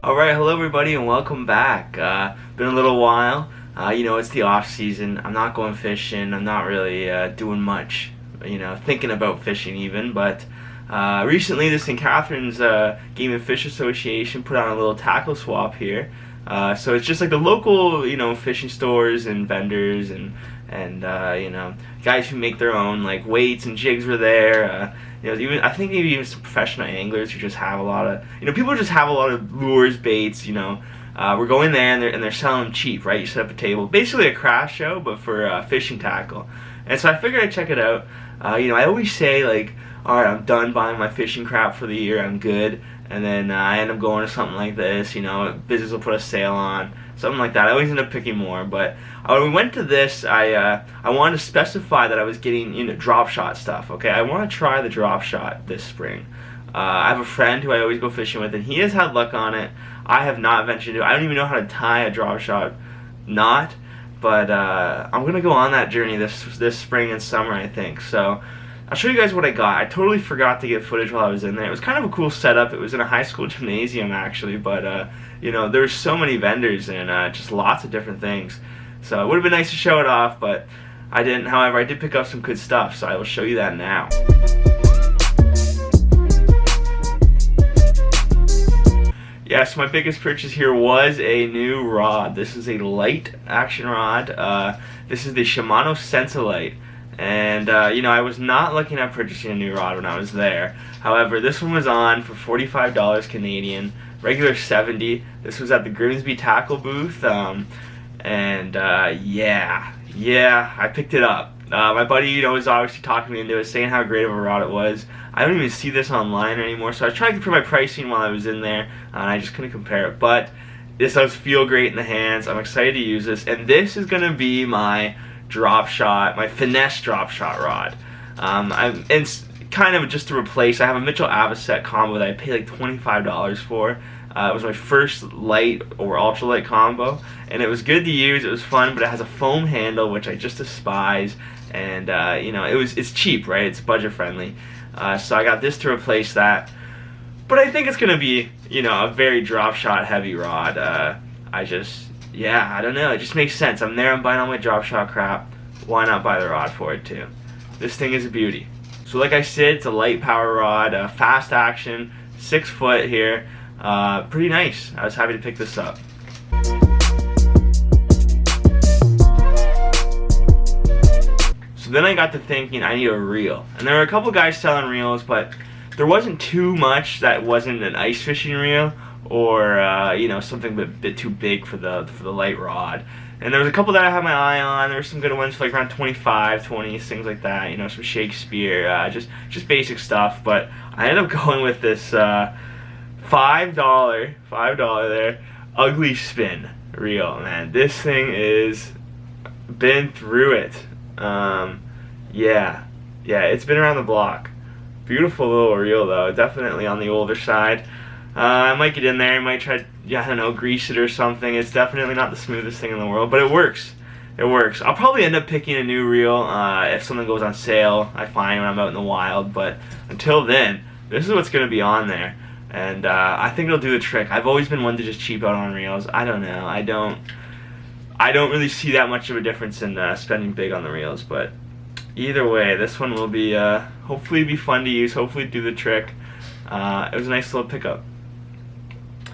Alright, hello everybody and welcome back. Been a little while. It's the off season. I'm not going fishing. I'm not really doing much, thinking about fishing even. But recently this in Catharines Game and Fish Association put on a little tackle swap here. So it's just like the local, fishing stores and vendors and guys who make their own like weights and jigs were there. Even I think maybe even some professional anglers who just have a lot of, people who just have a lot of lures, baits. We're going there and they're selling them cheap, right? You set up a table, basically a craft show, but for fishing tackle. And so I figured I'd check it out. I always say like, all right, I'm done buying my fishing crap for the year. I'm good. And then I end up going to something like this. Business will put a sale on, something like that. I always end up picking more. But when we went to this, I wanted to specify that I was getting drop shot stuff. Okay, I want to try the drop shot this spring. I have a friend who I always go fishing with, and he has had luck on it. I have not ventured to. I don't even know how to tie a drop shot knot, but I'm gonna go on that journey this spring and summer, I think. So I'll show you guys what I got. I totally forgot to get footage while I was in there. It was kind of a cool setup. It was in a high school gymnasium actually, but there were so many vendors and just lots of different things. So it would have been nice to show it off, but I didn't. However, I did pick up some good stuff, so I will show you that now. Yes, my biggest purchase here was a new rod. This is a light action rod. This is the Shimano sensilite. And I was not looking at purchasing a new rod when I was there. However, this one was on for $45 Canadian, regular $70. This was at the Grimsby Tackle booth, yeah, I picked it up. My buddy, was obviously talking me into it, saying how great of a rod it was. I don't even see this online anymore, so I was trying to compare my pricing while I was in there, and I just couldn't compare it. But this does feel great in the hands. I'm excited to use this, and this is gonna be my drop shot, my finesse drop shot rod. It's kind of just to replace. I have a Mitchell Avocet combo that I paid like $25 for. It was my first light or ultralight combo, and it was good to use. It was fun, but it has a foam handle, which I just despise. And it's cheap, right? It's budget friendly. So I got this to replace that. But I think it's gonna be a very drop shot heavy rod. I don't know, it just makes sense. I'm there, I'm buying all my drop shot crap. Why not buy the rod for it too? This thing is a beauty. So like I said, it's a light power rod, fast action, 6 foot here. Pretty nice. I was happy to pick this up. So then I got to thinking I need a reel. And there were a couple guys selling reels, but there wasn't too much that wasn't an ice fishing reel or something a bit too big for the light rod. And there was a couple that I had my eye on. There were some good ones for like around 25, 20, things like that. Some Shakespeare, just basic stuff. But I ended up going with this $5 there ugly spin reel. Man, this thing is been through it. It's been around the block. Beautiful little reel though, definitely on the older side. I might get in there, I might try to, grease it or something. It's definitely not the smoothest thing in the world, but it works. It works. I'll probably end up picking a new reel if something goes on sale, I find, when I'm out in the wild. But until then, this is what's going to be on there. And I think it'll do the trick. I've always been one to just cheap out on reels. I don't know. I don't really see that much of a difference in spending big on the reels. But either way, this one will be, hopefully be fun to use, hopefully do the trick. It was a nice little pickup.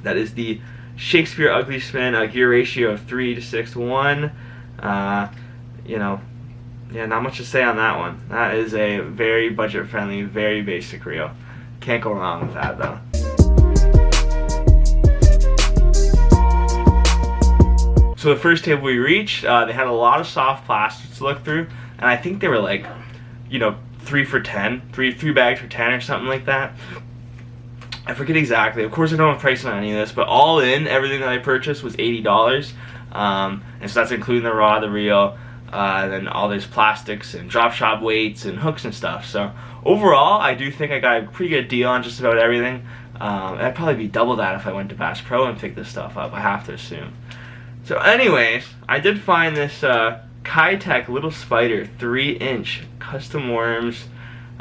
That is the Shakespeare Ugly Spin, a gear ratio of 3 to 6 to 1. Not much to say on that one. That is a very budget friendly, very basic reel. Can't go wrong with that though. So the first table we reached, they had a lot of soft plastics to look through, and I think they were like, 3 for 10, three bags for 10 or something like that. I forget exactly. Of course, I don't have price on any of this, but all in, everything that I purchased was $80. And so that's including the rod, the reel, and then all these plastics and drop shot weights and hooks and stuff. So overall, I do think I got a pretty good deal on just about everything. I'd probably be double that if I went to Bass Pro and picked this stuff up, I have to assume. So anyways, I did find this Kitech Little Spider 3-inch custom worms.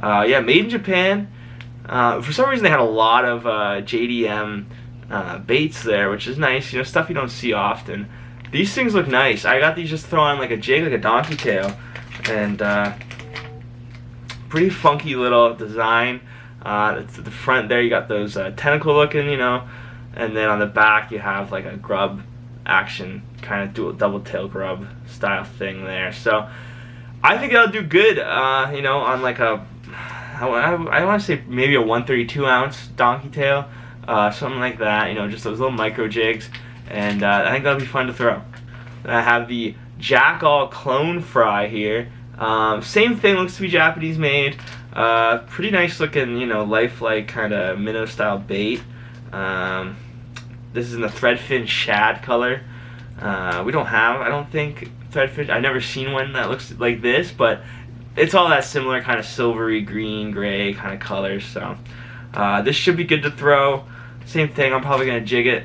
Made in Japan. For some reason they had a lot of JDM baits there, which is nice. You know, stuff you don't see often. These things look nice. I got these just thrown on like a jig, like a donkey tail, and pretty funky little design. It's at the front there, you got those tentacle looking, you know, and then on the back you have like a grub action, kind of double tail grub style thing there. So I think that'll do good, you know, on like a, I want to say maybe a 132 ounce donkey tail, something like that, you know, just those little micro jigs, and I think that'll be fun to throw. Then I have the Jackall clone fry here. Same thing, looks to be Japanese made. Pretty nice looking, you know, lifelike kind of minnow style bait. This is in the threadfin shad color. We don't have, I don't think, threadfin. I've never seen one that looks like this, but it's all that similar kind of silvery green, gray kind of colors. So this should be good to throw. Same thing, I'm probably gonna jig it.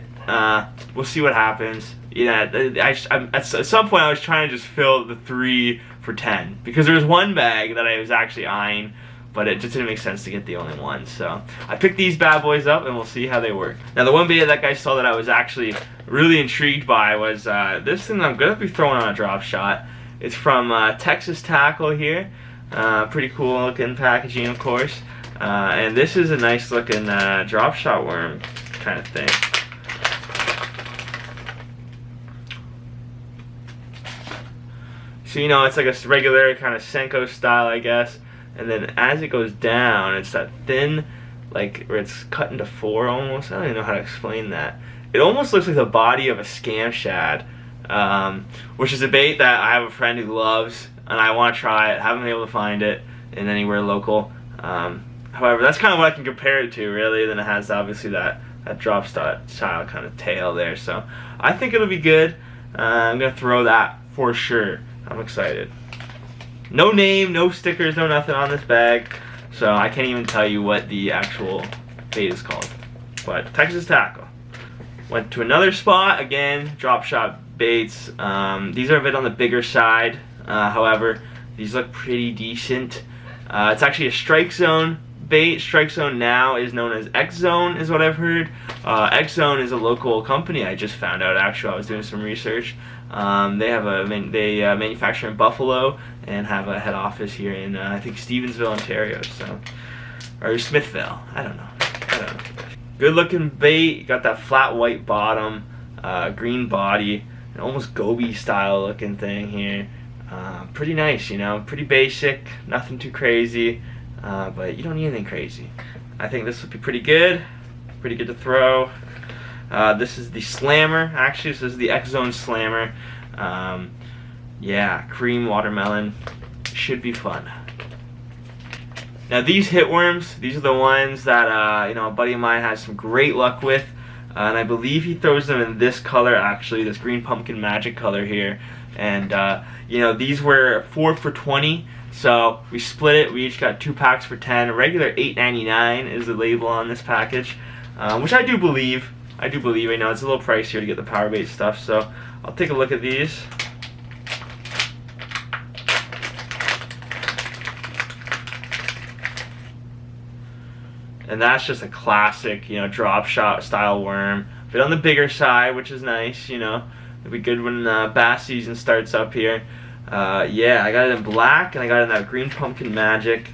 We'll see what happens. Yeah, at some point I was trying to just fill the 3 for $10 because there was one bag that I was actually eyeing, but it just didn't make sense to get the only one. So I picked these bad boys up and we'll see how they work. Now the one bait that guy saw that I was actually really intrigued by was this thing that I'm gonna be throwing on a drop shot. It's from Texas Tackle here. Pretty cool looking packaging, of course. And this is a nice looking drop shot worm kind of thing. So, you know, it's like a regular kind of Senko style, I guess. And then as it goes down, it's that thin, like, where it's cut into 4 almost. I don't even know how to explain that. It almost looks like the body of a scam shad, which is a bait that I have a friend who loves, and I want to try it. Haven't been able to find it in anywhere local. However, that's kind of what I can compare it to, really. Then it has, obviously, that drop style kind of tail there. So I think it'll be good. I'm going to throw that for sure. I'm excited. No name, no stickers, no nothing on this bag, so I can't even tell you what the actual bait is called. But Texas Tackle. Went to another spot, again, drop shot baits. These are a bit on the bigger side, however, these look pretty decent. It's actually a Strike Zone bait. Strike Zone now is known as X Zone, is what I've heard. X Zone is a local company. I just found out, actually. I was doing some research. They have manufacture in Buffalo and have a head office here in I think Stevensville, Ontario. So, or Smithville. I don't know. Good looking bait. Got that flat white bottom, green body, and almost goby style looking thing here. Pretty nice, you know. Pretty basic. Nothing too crazy. But you don't need anything crazy. I think this would be pretty good. Pretty good to throw. This is the Slammer. Actually, this is the X Zone Slammer. Yeah, cream watermelon. Should be fun. Now these hitworms, these are the ones that you know, a buddy of mine has some great luck with, and I believe he throws them in this color, actually, this green pumpkin magic color here. And you know, these were 4 for $20. So we split it. We each got 2 packs for $10. A regular $8.99 is the label on this package, which I do believe. I know it's a little pricier to get the power bait stuff, so I'll take a look at these. And that's just a classic, you know, drop shot style worm. But on the bigger side, which is nice, you know. It'll be good when bass season starts up here. Yeah, I got it in black, and I got it in that green pumpkin magic.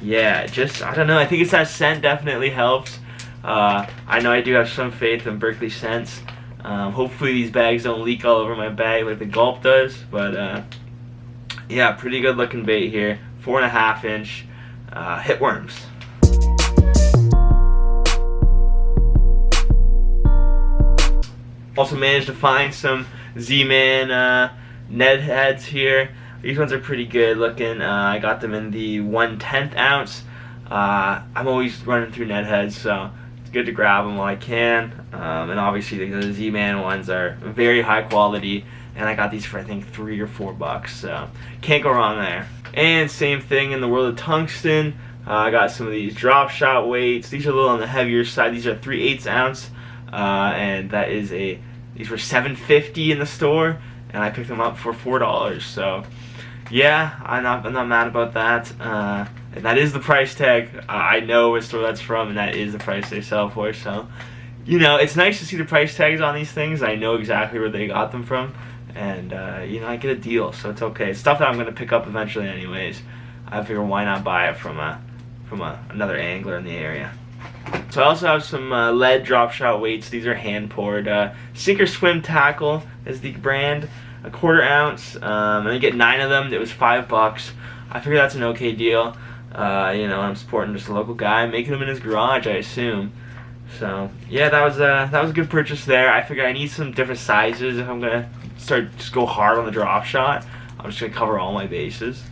Yeah, just, I don't know, I think it's that scent definitely helps. I know I do have some faith in Berkeley scents. Hopefully these bags don't leak all over my bag like the Gulp does, but yeah, pretty good looking bait here. 4.5 inch hitworms. Also managed to find some Z-Man Ned heads here. These ones are pretty good looking. I got them in the 1/10 ounce. I'm always running through Ned heads, so it's good to grab them while I can. And obviously the Z-Man ones are very high quality, and I got these for I think $3 or $4, so can't go wrong there. And same thing in the world of tungsten. I got some of these drop shot weights. These are a little on the heavier side. These are 3/8 ounce, and that is these were $7.50 in the store, and I picked them up for $4. So yeah, I'm not mad about that. And that is the price tag. I know what store that's from, and that is the price they sell for. So, you know, it's nice to see the price tags on these things. I know exactly where they got them from, and you know, I get a deal, so it's okay. It's stuff that I'm gonna pick up eventually, anyways. I figure why not buy it from another angler in the area. So I also have some lead drop shot weights. These are hand poured. Sink or Swim Tackle is the brand. A 1/4 ounce. And I get 9 of them. It was $5. I figure that's an okay deal. You know, I'm supporting just a local guy, making them in his garage, I assume. So yeah, that was a good purchase there. I figured I need some different sizes if I'm gonna just go hard on the drop shot. I'm just gonna cover all my bases.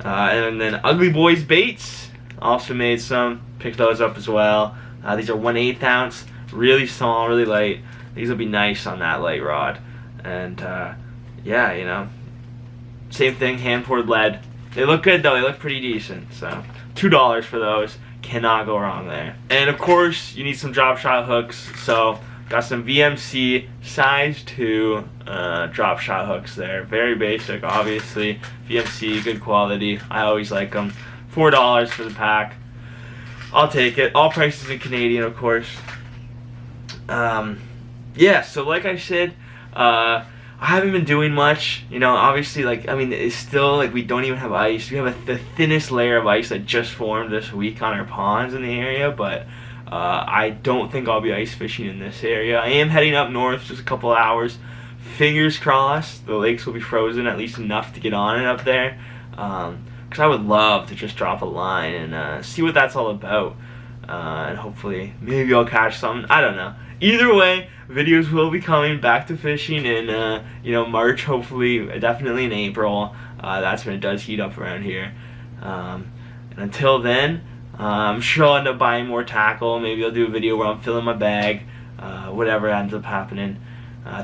And then Ugly Boys baits, also made some. Picked those up as well. These are 1/8 ounce, really small, really light. These will be nice on that light rod. And yeah, you know, same thing, hand poured lead. They look good though, they look pretty decent. So $2 for those, cannot go wrong there. And of course, you need some drop shot hooks. So got some VMC size 2 drop shot hooks there. Very basic, obviously. VMC, good quality. I always like them. $4 for the pack. I'll take it. All prices in Canadian, of course. Yeah, so like I said, I haven't been doing much, you know, obviously, like, I mean, it's still, like, we don't even have ice. We have the thinnest layer of ice that just formed this week on our ponds in the area, but I don't think I'll be ice fishing in this area. I am heading up north, just a couple hours. Fingers crossed, the lakes will be frozen, at least enough to get on it up there, because I would love to just drop a line and see what that's all about, and hopefully, maybe I'll catch something, I don't know. Either way, videos will be coming back to fishing in, you know, March, hopefully, definitely in April. That's when it does heat up around here. And until then, I'm sure I'll end up buying more tackle. Maybe I'll do a video where I'm filling my bag, whatever ends up happening.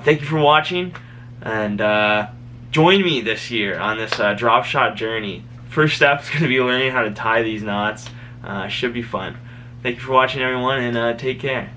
Thank you for watching, and join me this year on this drop shot journey. First step is going to be learning how to tie these knots. Should be fun. Thank you for watching, everyone, and take care.